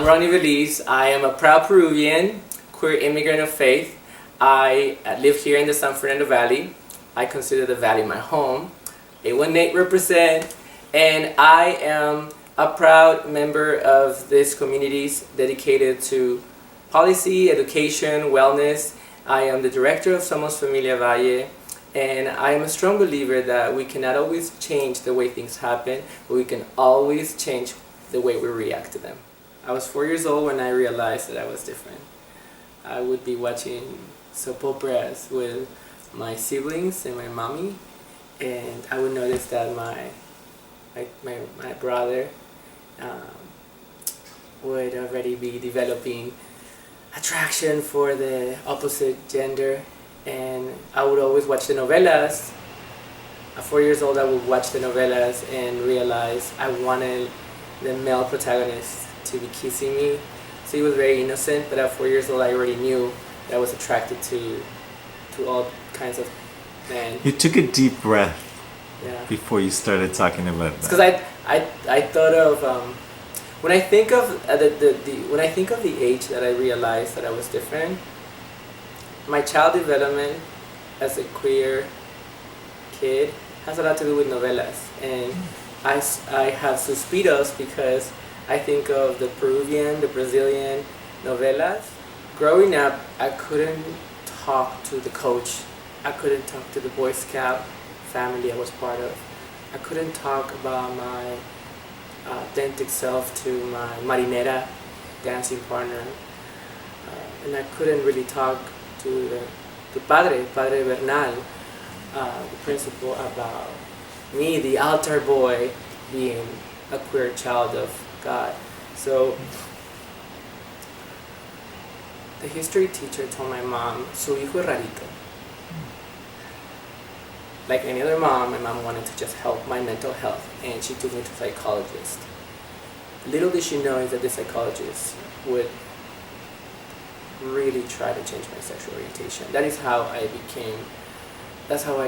Ronnie Veliz. I am a proud Peruvian, queer immigrant of faith. I live here in the San Fernando Valley. I consider the Valley my home. 818 represent, and I am a proud member of these communities dedicated to policy, education, wellness. I am the director of Somos, Familia, Valle, and I am a strong believer that we cannot always change the way things happen, but we can always change the way we react to them. I was 4 years old when I realized that I was different. I would be watching soap operas with my siblings and my mommy, and I would notice that my brother would already be developing attraction for the opposite gender, and I would always watch the novelas. At 4 years old, I would watch the novelas and realize I wanted the male protagonist to be kissing me. So he was very innocent, but at 4 years old I already knew that I was attracted to all kinds of men. You took a deep breath before you started talking about that. Because I thought of when I think of the age that I realized that I was different, my child development as a queer kid has a lot to do with novelas, and I have suspiros because I think of the Peruvian, the Brazilian novelas. Growing up, I couldn't talk to the coach. I couldn't talk to the Boy Scout family I was part of. I couldn't talk about my authentic self to my marinera dancing partner. And I couldn't really talk to the Padre Bernal, the principal, about me, the altar boy, being a queer child of God. So the history teacher told my mom, su hijo rarito. Like any other mom, my mom wanted to just help my mental health, and she took me to a psychologist. Little did she know is that the psychologist would really try to change my sexual orientation. That's how I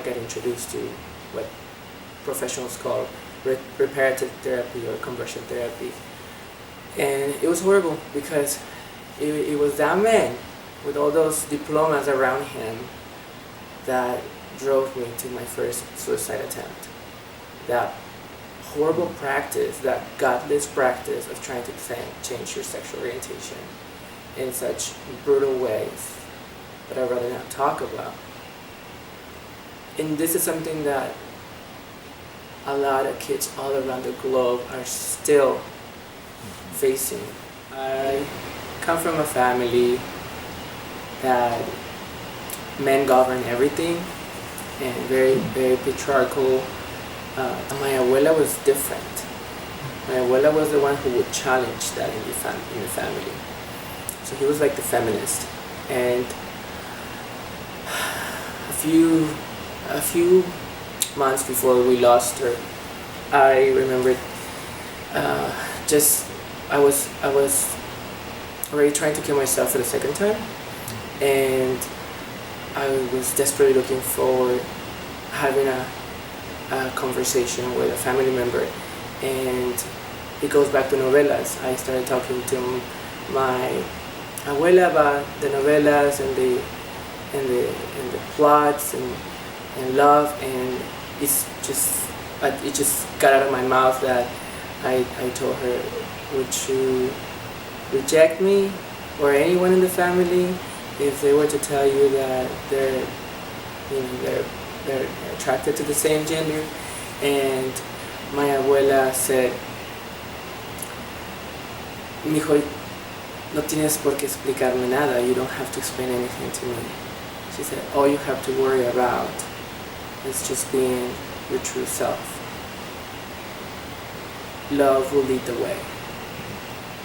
got introduced to what professionals call reparative therapy or conversion therapy. And it was horrible because it was that man with all those diplomas around him that drove me to my first suicide attempt. That horrible practice, that godless practice of trying to change your sexual orientation in such brutal ways that I'd rather not talk about. And this is something that a lot of kids all around the globe are still facing. I come from a family that men govern everything and very, very patriarchal. My abuela was different. My abuela was the one who would challenge that in the family. So he was like the feminist. And a few months before we lost her, I remembered I was already trying to kill myself for the second time, and I was desperately looking forward having a conversation with a family member, and it goes back to novelas. I started talking to my abuela about the novelas and the plots and love, and it just got out of my mouth that I told her, would you reject me or anyone in the family if they were to tell you that they're attracted to the same gender? And my abuela said, mijo, no tienes por qué explicarme nada. You don't have to explain anything to me. She said, all you have to worry about is just being your true self. Love will lead the way.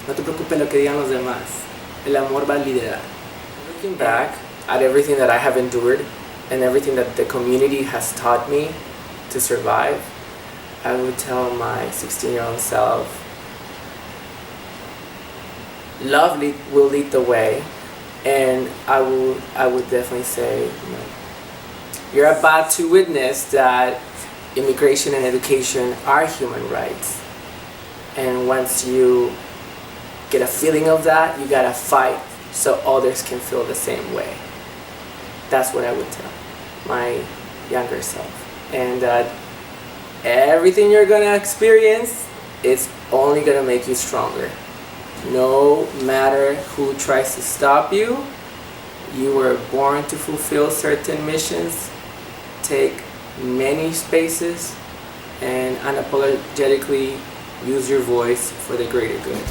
No te preocupes lo que digan los demás. El amor va a liderar. Looking back at everything that I have endured and everything that the community has taught me to survive, I would tell my 16-year-old self, love will lead the way. And I would definitely say, you're about to witness that immigration and education are human rights. And once you get a feeling of that, you gotta fight so others can feel the same way. That's what I would tell my younger self. And everything you're gonna experience, it's only gonna make you stronger. No matter who tries to stop you, you were born to fulfill certain missions, take many spaces, and unapologetically use your voice for the greater good.